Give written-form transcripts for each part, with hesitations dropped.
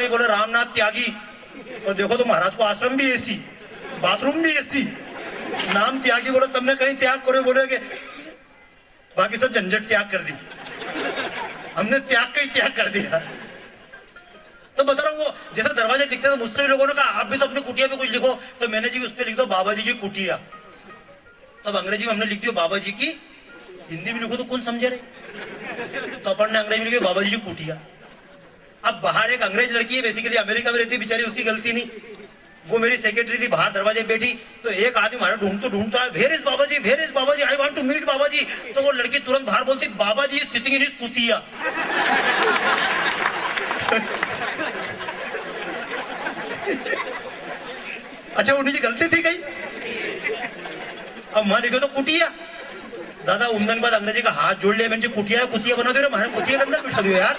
के बोले रामनाथ त्यागी, और देखो तो महाराज को आश्रम भी एसी, बाथरूम भी एसी, नाम त्यागी बोले, तुमने कहीं त्याग करो बोलेगे, बाकी सब झंझट त्याग कर दी, हमने त्याग का ही त्याग कर दिया। तो बता रहा हूँ, वो जैसे दरवाजे दिखते थे, मुझसे भी लोगों ने कहा आप भी तो अपनी कुटिया पे कुछ लिखो, तो मैंने जी उस पर लिख दो बाबा जी की कुटिया। तब अंग्रेजी में हमने लिख दिया बाबा जी की, हिंदी में लिखो तो कौन समझे रहे, तो अपन ने अंग्रेजी में लिखा बाबा जी की कुटिया। अब बाहर एक अंग्रेज लड़की है, बेसिकली अमेरिका में रहती, बेचारी उसकी गलती नहीं, वो मेरी सेक्रेटरी थी, बाहर दरवाजे बैठी, तो एक आदमी हमारा ढूंढता है, where is Baba ji, where is Baba ji, I want to meet Baba ji. तो वो लड़की तुरंत बाहर बोलती बाबा जी सिटिंग इन हिज कुटिया। अच्छा उन्हीं की गलती थी कहीं, अब मान लिखे तो कुटिया। दादा उमदन के बाद अंग्रेजी का हाथ जोड़ लिया, मैंने कुटिया कुटिया बना दे रहे, हमारे कुटिया के अंदर बिठा दियो यार।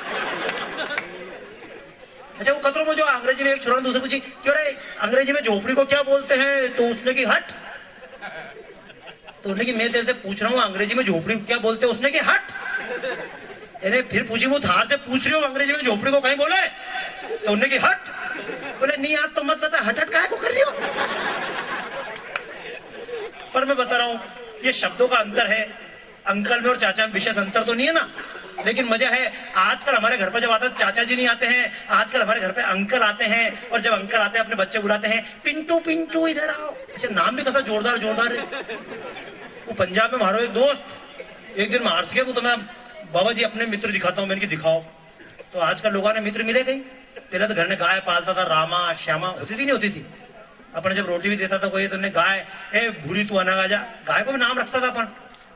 अच्छा वो कतरों में जो अंग्रेजी में एक छोरा ने दूसरे पूछी क्यों रे अंग्रेजी में झोपड़ी को क्या बोलते हैं, तो उसने की हट, तो उसने की मैं तेरे से पूछ रहा हूँ अंग्रेजी में झोपड़ी को क्या बोलते हैं, उसने की हट। यानी फिर पूछी वो थार से पूछ रही हूँ अंग्रेजी में झोपड़ी को कहीं बोले, तो उन्होंने की हट, बोले नहीं यार तो मत बता, हट हट काहे को कर रही हो। पर मैं बता रहा हूँ ये शब्दों का अंतर है, अंकल में और चाचा में विशेष अंतर तो नहीं है ना, लेकिन मजा है। आजकल हमारे घर पर जब आता है चाचा जी नहीं आते हैं, आजकल हमारे घर पे अंकल आते हैं, और जब अंकल आते हैं अपने बच्चे बुलाते हैं पिंटू पिंटू इधर आओ। अच्छा नाम भी कैसा जोरदार जोरदार है। वो पंजाब में हमारा एक दोस्त एक दिन मार्च के तो मैं बाबा जी अपने मित्र दिखाता हूँ, मैंने की दिखाओ, तो आजकल लोगों ने मित्र मिले कहीं, पहले तो घर में गाय पालता था, रामा श्यामा होती थी नहीं होती थी, अपन जब रोटी भी देता था कोई तो गाय ए भूरी तू आना गाजा, गाय को भी नाम रखता था अपन।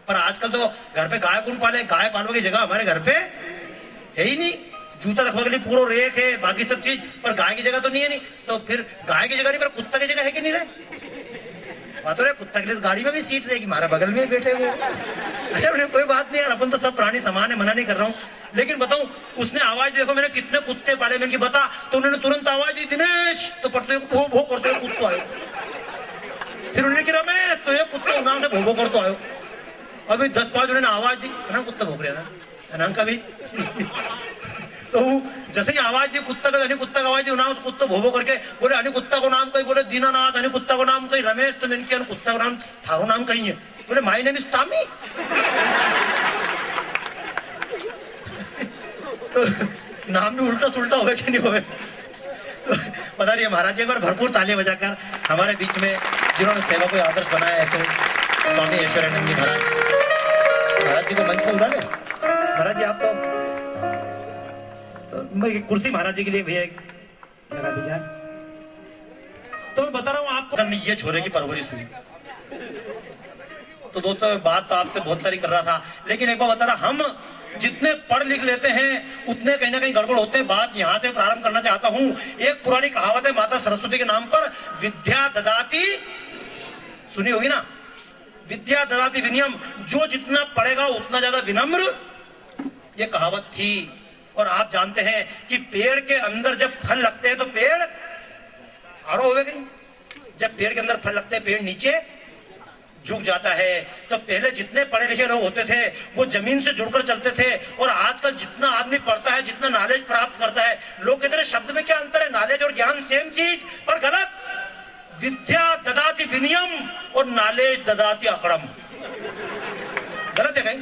पर आजकल तो घर पे गाय कौन पाले, गाय पालने की जगह हमारे घर पे है ही नहीं, जूता रखने के लिए पूरा रेक है बाकी सब चीज, पर गाय की जगह तो नहीं है। नहीं तो फिर गाय की जगह नहीं पर कुत्ता की जगह है कि नहीं रहे, बात हो रहा है कुत्ता के लिए गाड़ी में भी सीट रहेगी, हमारा बगल में बैठे हुए। अच्छा कोई बात नहीं यार, अपन तो सब प्राणी समान है, मना नहीं कर रहा हूँ, लेकिन बताऊं उसने आवाज देखो मैंने कितने कुत्ते पाले, मैंने बता, तो उन्होंने तुरंत आवाज दी दिनेश, तो पढ़ते भो भो करते कुत्तो आयो, फिर उन्होंने कहा रमेश तो ये कुत्ते नाम से भो भो करते आयो, अभी 10-5 उन्होंने आवाज दी ना कुत्ता भोग रहा था का भी। तो जैसे ही आवाज दी कुत्ता का, कुत्ता का आवाज दी ना, उस कुत्ता भोभो करके बोले अने कुत्ता को नाम कहीं, बोले दीनानाथ, अने कुत्ता को नाम कहीं रमेश, तो मैंने किया कुत्ता का नाम थारो नाम कहीं है, बोले माई नेम इज टॉमी। तो नाम भी उल्टा सुल्टा हुए कि नहीं हुए, तो पता नहीं। महाराज जी एक बार भरपूर तालियां बजाकर हमारे बीच में जिन्होंने सेवा को आदर्श बनाया है, तो स्वामी ऐश्वर्यानंद जी महाराज जी को मंच पर बुला ले। महाराज जी आपको तो कुर्सी महाराज जी के लिए भैया लगा दीजिए। तो मैं बता रहा हूँ आपको, ये छोरे की परवरिश हुई। तो दोस्तों बात तो आपसे बहुत सारी कर रहा था, लेकिन एक बार बता रहा, हम जितने पढ़ लिख लेते हैं उतने कहीं ना कहीं गड़बड़ होते हैं। बात यहाँ से प्रारंभ करना चाहता हूँ। एक पुरानी कहावत है माता सरस्वती के नाम पर, विद्या ददाती, सुनी होगी ना, विद्या ददाती विनयम, जो जितना पढ़ेगा उतना ज्यादा विनम्र, ये कहावत थी। और आप जानते हैं कि पेड़ के अंदर जब फल लगते हैं तो पेड़ आड़ो हो गई, जब पेड़ के अंदर फल लगते हैं पेड़ नीचे झुक जाता है। तो पहले जितने पढ़े लिखे लोग होते थे वो जमीन से जुड़कर चलते थे, और आजकल जितना आदमी पढ़ता है, जितना नॉलेज प्राप्त करता है, लोग कहते हैं शब्द में क्या अंतर है, नॉलेज और ज्ञान सेम चीज, पर गलत। विद्या ददाती विनयम और नॉलेज ददाती अकड़म, गलत है कहीं।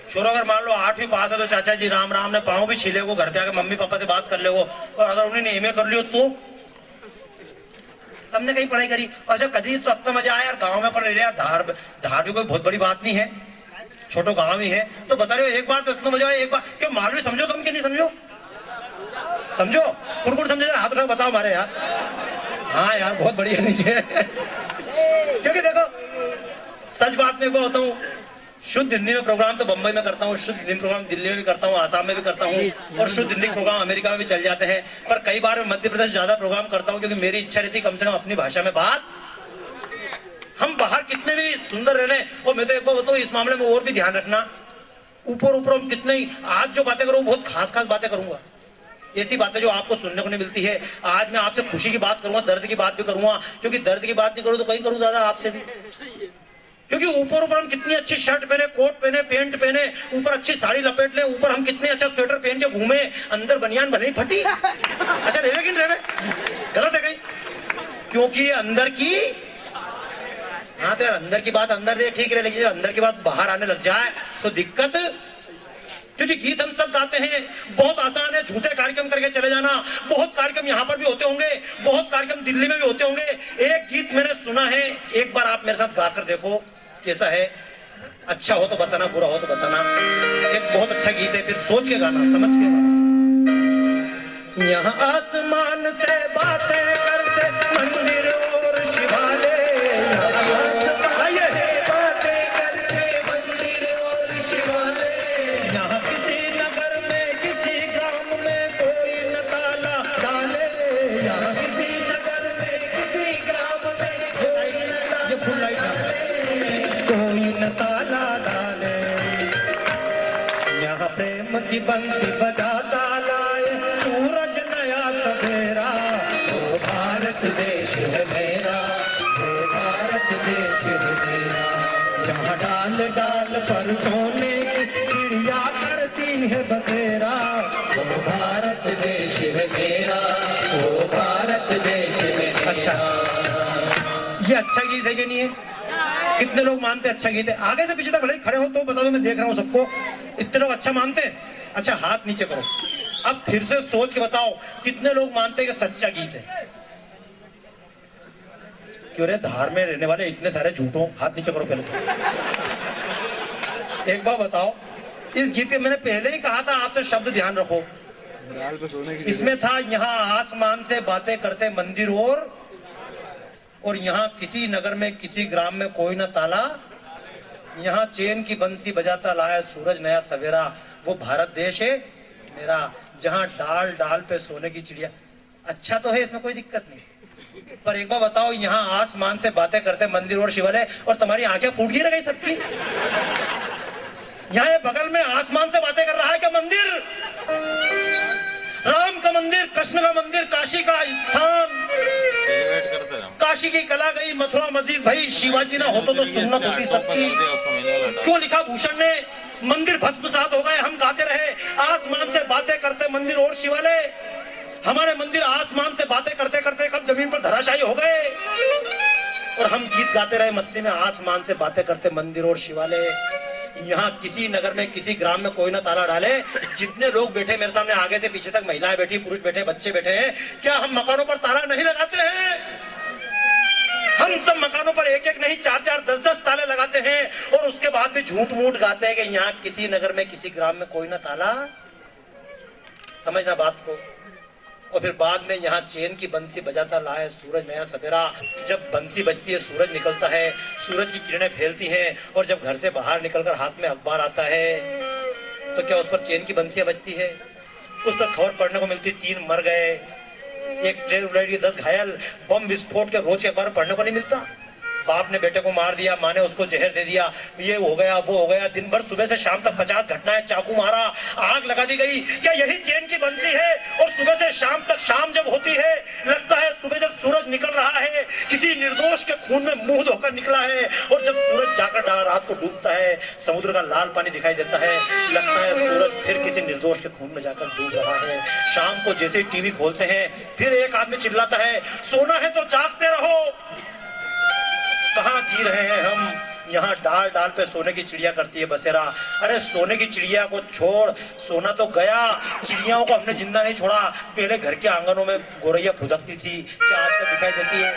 छोरो अगर मान लो 8वीं पास है तो चाचा जी राम राम ने पाँव भी छीले को, घर पे आके मम्मी पापा से बात कर ले वो, और अगर उन्होंने एमए कर लियो तो हमने कहीं पढ़ाई करी। अच्छा कभी तो अब तो मजा आया यार, गांव में पढ़ रहे, धार भी कोई बहुत बड़ी बात नहीं है, छोटो गांव ही है। तो बता रहे हो एक बार तो इतना मजा आया, एक बार क्यों मालूम समझो तुम कि नहीं समझो, समझो कौन कौन समझे हाथ उठा बताओ हमारे यार। हाँ यार बहुत बढ़िया नीचे क्योंकि देखो सच बात में होता हूँ, शुद्ध हिंदी में प्रोग्राम तो बंबई में करता हूँ, शुद्ध हिंदी प्रोग्राम दिल्ली में भी करता हूँ, आसाम में भी करता हूँ, और शुद्ध हिंदी प्रोग्राम अमेरिका में भी चल जाते हैं। पर कई बार मैं मध्य प्रदेश ज्यादा प्रोग्राम करता हूँ, क्योंकि मेरी इच्छा रहती कम से कम अपनी भाषा में बात। हम बाहर कितने भी सुंदर रह लें, और मैं तो एक बार बताऊँ इस मामले में और भी ध्यान रखना, ऊपर ऊपर हम कितने ही आज जो बातें करूँ बहुत खास खास बातें करूंगा, ऐसी बातें जो आपको सुनने को नहीं मिलती है। आज मैं आपसे खुशी की बात करूंगा, दर्द की बात भी करूंगा, क्योंकि दर्द की बात नहीं करूँ तो कहीं करूँ दादा आपसे भी। क्योंकि ऊपर ऊपर हम कितनी अच्छी शर्ट पहने, कोट पहने, पैंट पहने, ऊपर अच्छी साड़ी लपेट ले, ऊपर हम कितने अच्छा स्वेटर पहन के घूमे, अंदर बनियान भले ही फटी। अच्छा रेवे कि नहीं रेवे? गलत है कहीं? क्योंकि अंदर की, हाँ तो यार अंदर की बात अंदर रहे ठीक रहे, लेकिन जब अंदर की बात बाहर आने लग जाए तो दिक्कत। क्योंकि गीत हम सब गाते हैं, बहुत आसान है झूठे कार्यक्रम करके चले जाना। बहुत कार्यक्रम यहाँ पर भी होते होंगे, बहुत कार्यक्रम दिल्ली में भी होते होंगे। एक गीत मैंने सुना है, एक बार आप मेरे साथ गाकर देखो कैसा है। अच्छा हो तो बताना, बुरा हो तो बताना। एक बहुत अच्छा गीत है, फिर सोच के गाना, समझ के गाना। यहाँ आसमान से बातें करते मंदिर और शिवालय, प्रेम की बंसी बजाता लाए सूरज नया सवेरा। ओ भारत देश है मेरा, ओ भारत देश है मेरा, जहाँ डाल डाल पर सोने की चिड़िया करती है बसेरा। ओ भारत देश है मेरा, ओ भारत देश है मेरा। अच्छा, ये अच्छा गीत है कि नहीं है? कितने लोग मानते अच्छा गीत है? आगे से पीछे तक भले खड़े हो तो बता दो, मैं देख रहा हूँ सबको। इतने लोग अच्छा मानते हैं? अच्छा हाथ नीचे करो। अब फिर से सोच के बताओ कितने लोग मानते हैं कि सच्चा गीत है? क्यों रे धार में रहने वाले इतने सारे झूठों, हाथ नीचे करो पहले। एक बार बताओ, इस गीत के मैंने पहले ही कहा था आपसे शब्द ध्यान रखो। इसमें था यहाँ आसमान से बातें करते मंदिर और यहाँ किसी नगर में किसी ग्राम में कोई न ताला, यहाँ चैन की बंसी बजाता लाया सूरज नया सवेरा। वो भारत देश है मेरा, जहाँ डाल डाल पे सोने की चिड़िया। अच्छा तो है, इसमें कोई दिक्कत नहीं। पर एक बार बताओ, यहाँ आसमान से बातें करते मंदिर और शिवालय, और तुम्हारी आंखें फूट ही रह गई सबकी। यहाँ ये बगल में आसमान से बातें कर रहा है क्या मंदिर? राम का मंदिर, कृष्ण का मंदिर, काशी का स्थान, काशी की कला गई, मथुरा मस्जिद भई, शिवाजी ना होतो तो सुन्नत होती सबकी। क्यों लिखा भूषण ने, मंदिर भस्मसात हो गए, हम गाते रहे आसमान से बातें करते मंदिर और शिवालय। हमारे मंदिर आसमान से बातें करते करते कब जमीन पर धराशायी हो गए, और हम गीत गाते रहे मस्ती में आसमान से बातें करते मंदिर और शिवालय। यहाँ किसी नगर में किसी ग्राम में कोई ना ताला डाले। जितने लोग बैठे मेरे सामने, आगे से पीछे तक महिलाएं बैठी, पुरुष बैठे, बच्चे बैठे हैं, क्या हम मकानों पर ताला नहीं लगाते हैं? हम सब मकानों पर एक एक नहीं 4-4, 10-10 ताले लगाते हैं, और उसके बाद भी झूठ मूठ गाते हैं कि यहाँ किसी नगर में किसी ग्राम में कोई ना ताला। समझना बात को। और फिर बाद में यहाँ चैन की बंसी बजाता लाए सूरज नया सवेरा। जब बंसी बजती है, सूरज निकलता है, सूरज की किरणें फैलती हैं, और जब घर से बाहर निकलकर हाथ में अखबार आता है तो क्या उस पर चैन की बंसियां बजती है? उस पर खबर पढ़ने को मिलती 3 मर गए, एक ट्रेन उलट गई, 10 घायल, बम विस्फोट के रोज के अखबार पढ़ने को नहीं मिलता। बाप ने बेटे को मार दिया, माँ ने उसको जहर दे दिया, ये हो गया वो हो गया। दिन भर सुबह से शाम तक 50 घटनाएं, चाकू मारा, आग लगा दी गई। क्या यही चैन की बंसी है? और सुबह से शाम तक, शाम जब होती है लगता है सुबह जब सूरज निकल रहा है, किसी निर्दोष के खून में मुंह धोकर निकला है, और जब सूरज जाकर रात को डूबता है, समुद्र का लाल पानी दिखाई देता है, लगता है सूरज फिर किसी निर्दोष के खून में जाकर डूब रहा है। शाम को जैसे टीवी खोलते हैं, फिर एक आदमी चिल्लाता है, सोना है तो जागते रहो। कहाँ जी रहे हैं हम? यहाँ डाल डाल पे सोने की चिड़िया करती है बसेरा। अरे सोने की चिड़िया को छोड़, सोना तो गया, चिड़ियाओं को हमने जिंदा नहीं छोड़ा। पहले घर के आंगनों में गोरैया फुदकती थी, क्या आजकल दिखाई देती है?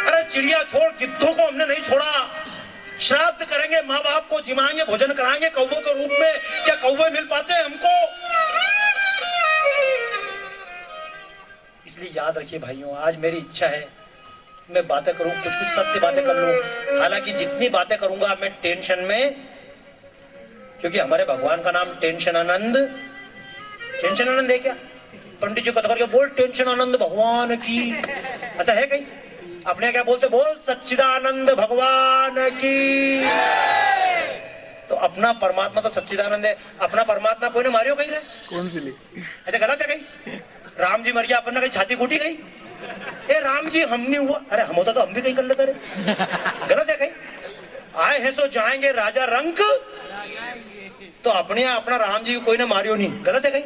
अरे चिड़िया छोड़, गिद्धों को हमने नहीं छोड़ा। श्राद्ध करेंगे, माँ बाप को जिमाएंगे, भोजन कराएंगे कौवों के रूप में, क्या कौवे मिल पाते हैं हमको? इसलिए याद रखिए भाइयों, आज मेरी इच्छा है मैं बातें करूं, कुछ कुछ सत्य बातें कर लूं। हालांकि जितनी बातें करूंगा मैं टेंशन में, क्योंकि हमारे भगवान का नाम टेंशन आनंद। टेंशन आनंद है क्या? पंडित जी कथा करके बोल टेंशन आनंद भगवान की, ऐसा है कहीं? अपने क्या बोलते? बोल सच्चिदानंद भगवान की। तो अपना परमात्मा तो सच्चिदानंद है, अपना परमात्मा कोई ने मारियो कहीं रे? कौन सी ली? ऐसा गलत है कहीं? राम जी मर गया, अपन ने कहीं छाती कूटी गई? ए राम जी हम नहीं हुआ, अरे हम होता तो हम भी कहीं कर लेते रे। गलत है कहीं? आए हैं सो जाएंगे राजा रंक, तो अपने अपना राम जी को कोई ना मारियो नहीं, गलत है कहीं?